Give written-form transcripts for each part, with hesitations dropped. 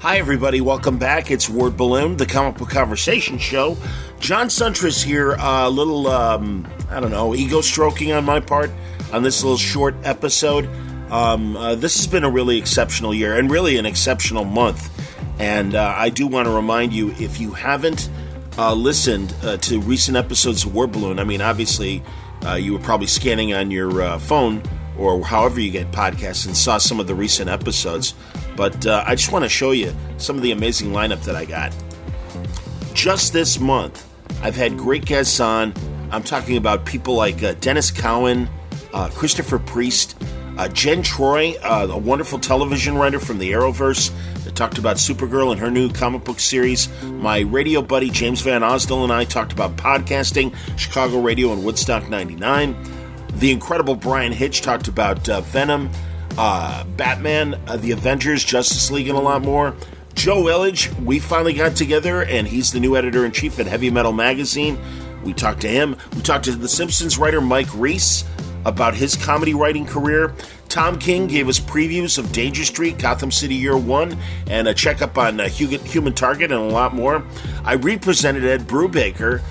Hi, everybody. Welcome back. It's Word Balloon, the comic book conversation show. John Suntress here. A little, ego stroking on my part on this little short episode. This has been a really exceptional year and really an exceptional month. And I do want to remind you, if you haven't listened to recent episodes of Word Balloon, I mean, obviously, you were probably scanning on your phone or however you get podcasts and saw some of the recent episodes. But I just want to show you some of the amazing lineup that I got. Just this month, I've had great guests on. I'm talking about people like Dennis Cowan, Christopher Priest, Jen Troy, a wonderful television writer from the Arrowverse that talked about Supergirl and her new comic book series. My radio buddy James Van Osdale and I talked about podcasting, Chicago radio, and Woodstock 99. The incredible Brian Hitch talked about Venom, Batman, the Avengers, Justice League, and a lot more. Joe Illidge, we finally got together, and he's the new editor-in-chief at Heavy Metal Magazine. We talked to him. We talked to The Simpsons writer Mike Reese about his comedy writing career. Tom King gave us previews of Danger Street, Gotham City Year One, and a checkup on Human Target, and a lot more. I represented Ed Brubaker,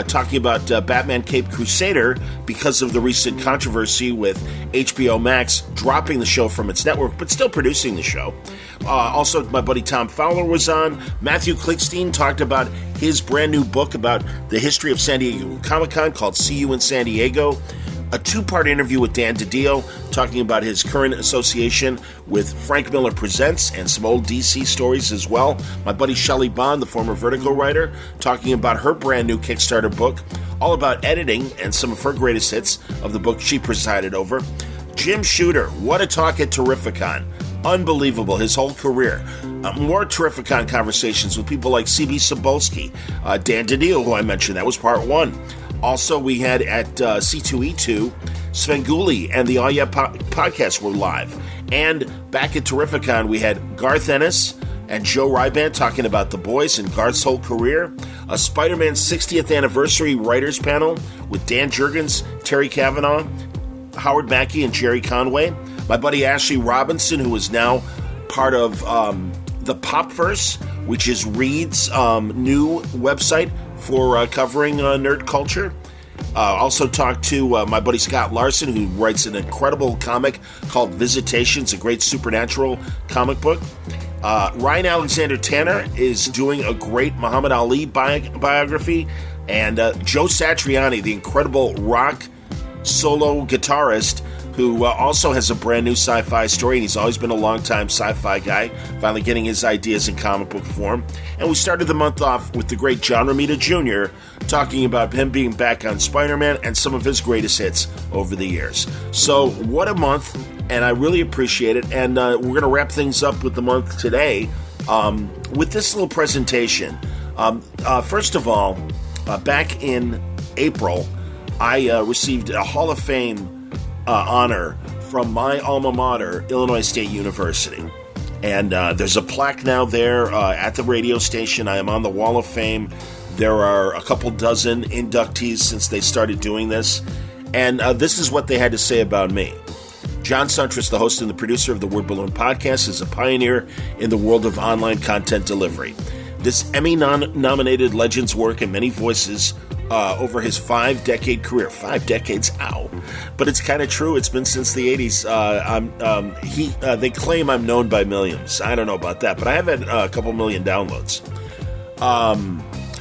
talking about Batman Caped Crusader because of the recent controversy with HBO Max dropping the show from its network, but still producing the show. Also, my buddy Tom Fowler was on. Matthew Klickstein talked about his brand new book about the history of San Diego Comic-Con called See You in San Diego. A two-part interview with Dan DiDio talking about his current association with Frank Miller Presents and some old DC stories as well. My buddy Shelley Bond, the former Vertigo writer, talking about her brand new Kickstarter book, all about editing and some of her greatest hits of the book she presided over. Jim Shooter, what a talk at Terrificon. Unbelievable, his whole career. More Terrificon conversations with people like C.B. Sobolski, Dan DiDio, who I mentioned. That was part one. Also, we had at C2E2, Svengoolie and the All Yeah podcast were live. And back at Terrificon, we had Garth Ennis and Joe Ryban talking about The Boys and Garth's whole career. A Spider-Man 60th anniversary writers panel with Dan Jurgens, Terry Cavanaugh, Howard Mackey, and Jerry Conway. My buddy Ashley Robinson, who is now part of the Popverse, which is Reed's new website for covering nerd culture. Also talked to my buddy Scott Larson, who writes an incredible comic called Visitations, a great supernatural comic book. Ryan Alexander Tanner is doing a great Muhammad Ali biography. And Joe Satriani, the incredible rock solo guitarist, who also has a brand new sci-fi story, and he's always been a long-time sci-fi guy, finally getting his ideas in comic book form. And we started the month off with the great John Romita Jr., talking about him being back on Spider-Man and some of his greatest hits over the years. So, what a month, and I really appreciate it. And we're going to wrap things up with the month today with this little presentation. First of all, back in April, I received a Hall of Fame honor from my alma mater, Illinois State University. And there's a plaque now there at the radio station. I am on the Wall of Fame. There are a couple dozen inductees since they started doing this. And this is what they had to say about me. John Suntress, the host and the producer of the Word Balloon podcast, is a pioneer in the world of online content delivery. This Emmy-nominated legend's work in many voices over his 5-decade career. 5 decades, ow. But it's kind of true. It's been since the 80s. They claim I'm known by millions. I don't know about that, but I have had a couple million downloads.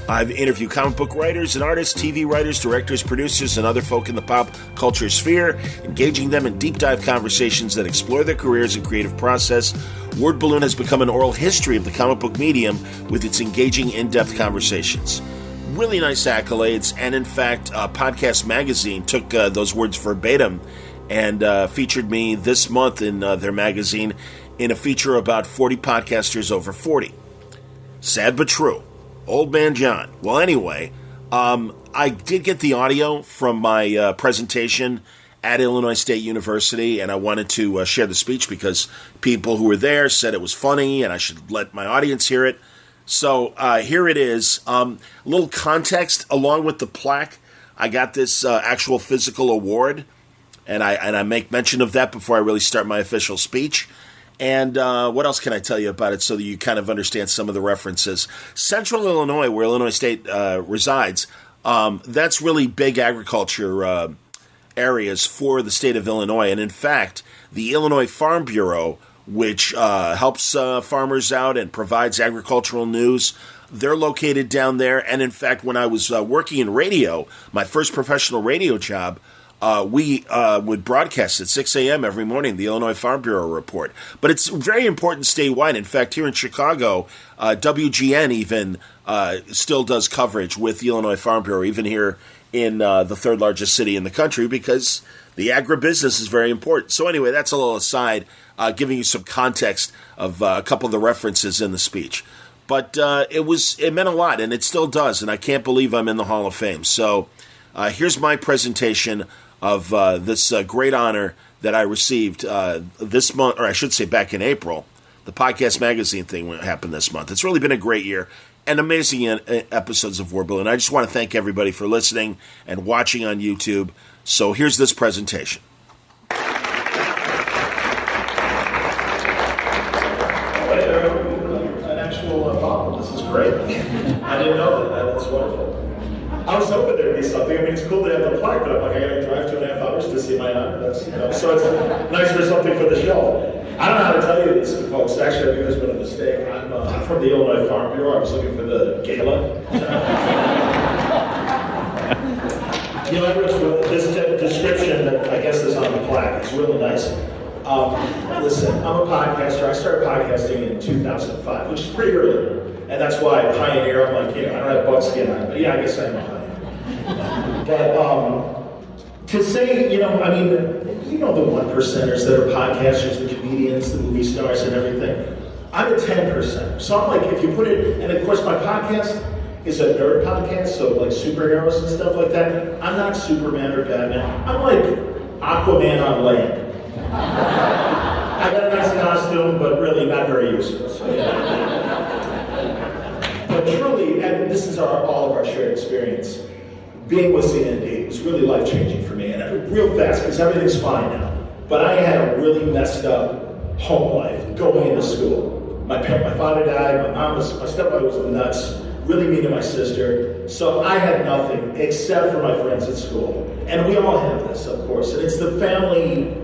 I've interviewed comic book writers and artists, TV writers, directors, producers, and other folk in the pop culture sphere, engaging them in deep dive conversations that explore their careers and creative process. Word Balloon has become an oral history of the comic book medium with its engaging, in-depth conversations. Really nice accolades, and in fact, Podcast Magazine took those words verbatim and featured me this month in their magazine in a feature about 40 podcasters over 40. Sad but true. Old man John. Well, anyway, I did get the audio from my presentation at Illinois State University, and I wanted to share the speech because people who were there said it was funny and I should let my audience hear it. So here it is. A little context along with the plaque. I got this actual physical award, and I make mention of that before I really start my official speech. And what else can I tell you about it so that you kind of understand some of the references? Central Illinois, where Illinois State resides, that's really big agriculture areas for the state of Illinois. And in fact, the Illinois Farm Bureau, which helps farmers out and provides agricultural news, they're located down there. And in fact, when I was working in radio, my first professional radio job, we would broadcast at 6 a.m. every morning, the Illinois Farm Bureau report. But it's very important statewide. In fact, here in Chicago, WGN even still does coverage with the Illinois Farm Bureau, even here in the third largest city in the country, because the agribusiness is very important. So anyway, that's a little aside, giving you some context of a couple of the references in the speech. But it meant a lot, and it still does, and I can't believe I'm in the Hall of Fame. So here's my presentation of this great honor that I received this month, or I should say back in April. The Podcast Magazine thing happened this month. It's really been a great year and amazing episodes of Word Balloon. I just want to thank everybody for listening and watching on YouTube. So here's this presentation. An actual bottle. This is great. I didn't know that. That's wonderful. I was hoping there'd be something. I mean, it's cool to have the plaque, but I'm like, I got to drive 2.5 hours to see my honor. That's, so it's nice for something for the show. I don't know how to tell you this, folks. Actually, I think there's been a mistake. I'm from the Illinois Farm Bureau. I was looking for the gala. This description that I guess is on the plaque is really nice. Listen, I'm a podcaster. I started podcasting in 2005, which is pretty early. And that's why I pioneer. I'm like, I don't have buckskin on, but yeah, I guess I am a pioneer. But to say, the 1%ers that are podcasters, the comedians, the movie stars and everything, I'm a 10%. So I'm like, if you put it, and of course my podcast is a nerd podcast, so like superheroes and stuff like that. I'm not Superman or Batman. I'm like Aquaman on land. I got a nice costume, but really not very useful. So, But truly, and this is all of our shared experience, being with CND was really life-changing for me. And real fast, because everything's fine now. But I had a really messed up home life going into school. My father died, my stepmother was nuts, really mean to my sister. So I had nothing except for my friends at school. And we all have this, of course. And it's the family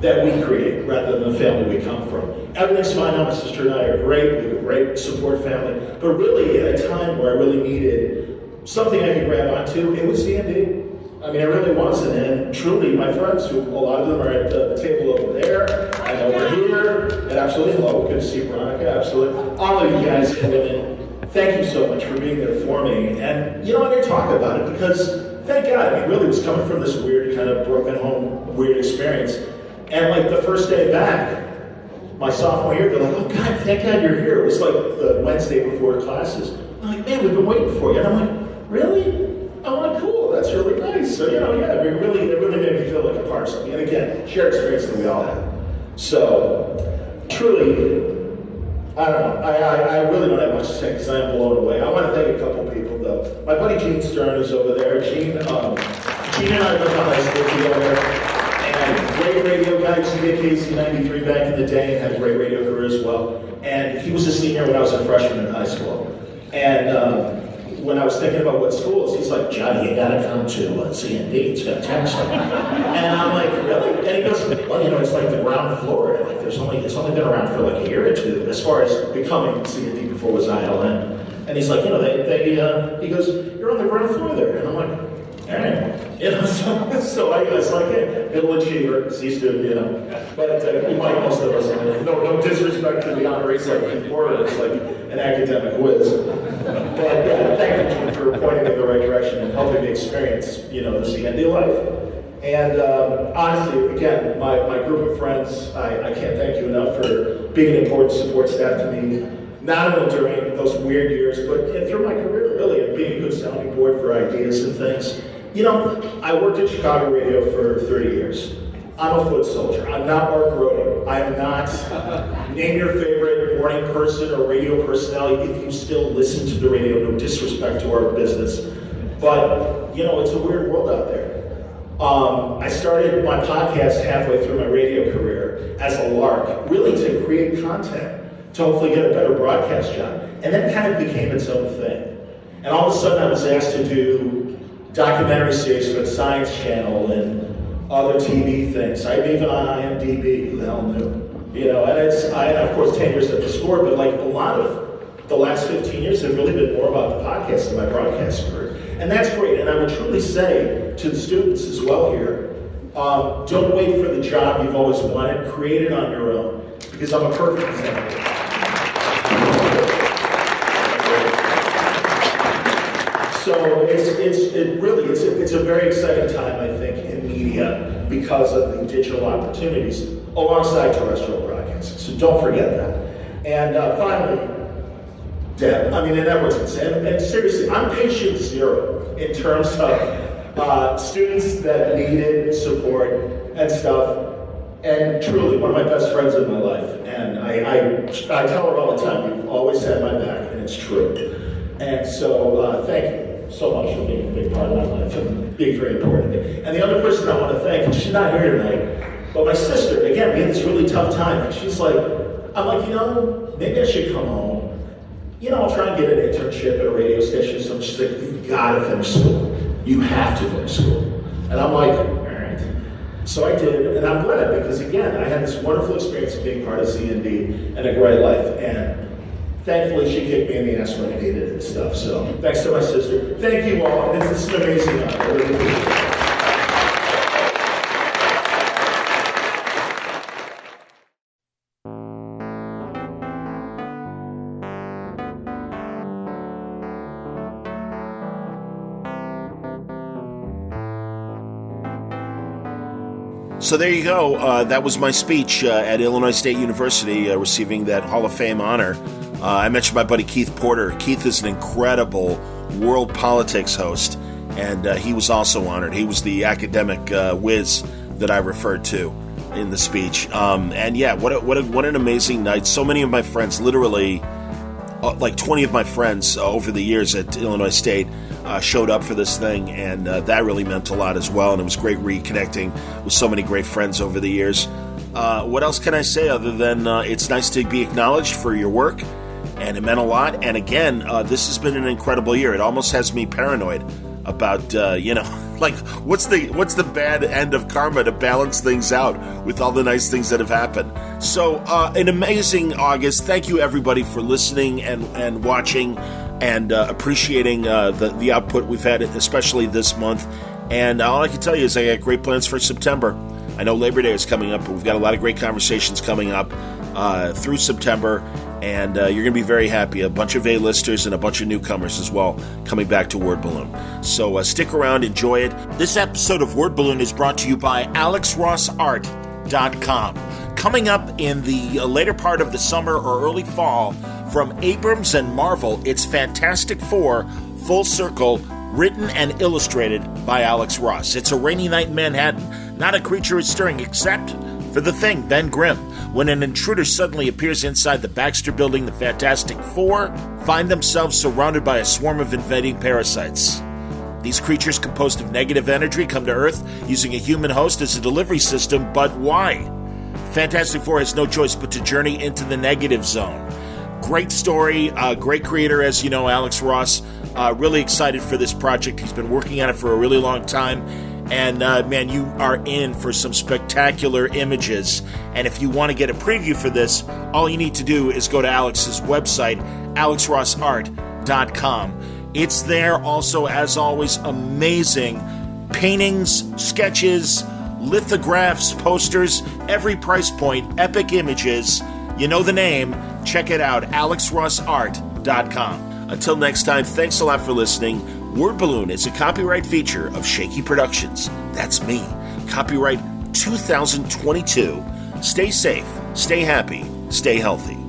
that we create rather than the family we come from. Everything's fine now. My sister and I are great. We have a great support family. But really, at a time where I really needed something I could grab onto, it was D&D. I mean, I really was. And truly, my friends, who a lot of them are at the table over there and over here, and absolutely, hello, good to see Veronica, absolutely. All of you guys and women, thank you so much for being there for me. And, I'm going to talk about it because, thank God, I mean, really was coming from this weird kind of broken home, weird experience. And like the first day back, my sophomore year, they're like, oh God, thank God you're here. It was like the Wednesday before classes. I'm like, man, we've been waiting for you. And I'm like, really? I'm like, cool, that's really nice. So, it really made me feel like a part of something. And again, shared experience that we all have. So, truly, I don't know. I really don't have much to say because I am blown away. I want to thank a couple people though. My buddy Gene Stern is over there. Gene and I went to high school together. And great radio guy, used to get KC93 back in the day and had a great radio career as well. And he was a senior when I was a freshman in high school. And when I was thinking about what schools, he's like, Johnny, you gotta come to CND, it's fantastic. And I'm like, really? And he goes, well, it's like the ground floor. And like, it's only been around for like a year or two as far as becoming CND before it was ILM. And he's like, he goes, you're on the ground floor there. And I'm like, all right. So I was like, hey, middle achiever, C student, But like most of us, no disrespect to the honorees like Florida, it's like an academic whiz. But yeah, thank you for pointing me in the right direction and helping me experience, the CND life. And honestly, again, my group of friends, I can't thank you enough for being an important support staff to me. Not only during those weird years, but through my career, really, and being a good sounding board for ideas and things. I worked at Chicago radio for 30 years. I'm a foot soldier. I'm not Mark Roding. I am not name your favorite morning person or radio personality if you still listen to the radio. No disrespect to our business. But, it's a weird world out there. I started my podcast halfway through my radio career as a lark, really to create content, to hopefully get a better broadcast job. And then it kind of became its own thing. And all of a sudden I was asked to do documentary series for the Science Channel and other TV things. I'm even on IMDb, who the hell knew? You know, and I had, of course, 10 years at the Score, but like a lot of the last 15 years have really been more about the podcast than my broadcast career. And that's great. And I would truly say to the students as well here, don't wait for the job you've always wanted. Create it on your own, because I'm a perfect example. So it's a very exciting time, I think, in media because of the digital opportunities alongside terrestrial broadcasting. So don't forget that. And finally, Deb, I mean, and that was insane. And seriously, I'm patient zero in terms of students that needed support and stuff. And truly, one of my best friends in my life. And I tell her all the time, you've always had my back, and it's true. And so thank you so much for being a big part of my life and being very important to me. And the other person I want to thank, and she's not here tonight, but my sister, again, we had this really tough time. And she's like, I'm like, you know, maybe I should come home. You know, I'll try and get an internship at a radio station or something. She's like, you've got to finish school. You have to finish school. And I'm like, all right. So I did, and I'm glad because, again, I had this wonderful experience of being part of CND and a great life. And thankfully, she kicked me in the ass when I needed it and stuff. So thanks to my sister. Thank you all. And this is an amazing honor. I really appreciate it. So there you go. That was my speech at Illinois State University, receiving that Hall of Fame honor. I mentioned my buddy Keith Porter. Keith is an incredible world politics host, and he was also honored. He was the academic whiz that I referred to in the speech. And yeah, what an amazing night. So many of my friends, literally like 20 of my friends over the years at Illinois State showed up for this thing, and that really meant a lot as well, and it was great reconnecting with so many great friends over the years. What else can I say other than it's nice to be acknowledged for your work, and it meant a lot. And again, this has been an incredible year. It almost has me paranoid about, like what's the bad end of karma to balance things out with all the nice things that have happened. So an amazing August. Thank you everybody for listening and watching and appreciating the output we've had, especially this month. And all I can tell you is I got great plans for September. I know Labor Day is coming up, but we've got a lot of great conversations coming up through September, and you're going to be very happy. A bunch of A-listers and a bunch of newcomers as well coming back to Word Balloon. So stick around, enjoy it. This episode of Word Balloon is brought to you by AlexRossArt.com. Coming up in the later part of the summer or early fall, from Abrams and Marvel, it's Fantastic Four Full Circle, written and illustrated by Alex Ross. It's a rainy night in Manhattan. Not a creature is stirring except for the Thing, Ben Grimm. When an intruder suddenly appears inside the Baxter Building, the Fantastic Four find themselves surrounded by a swarm of invading parasites. These creatures, composed of negative energy, come to Earth using a human host as a delivery system, but why? Fantastic Four has no choice but to journey into the negative zone. Great story, great creator, as you know, Alex Ross. Really excited for this project. He's been working on it for a really long time. And, man, you are in for some spectacular images. And if you want to get a preview for this, all you need to do is go to Alex's website, AlexRossArt.com. It's there also, as always, amazing paintings, sketches, lithographs, posters, every price point, epic images. You know the name. Check it out, AlexRossArt.com. Until next time, thanks a lot for listening. Word Balloon is a copyright feature of Shaky Productions. That's me. Copyright 2022. Stay safe, stay happy, stay healthy.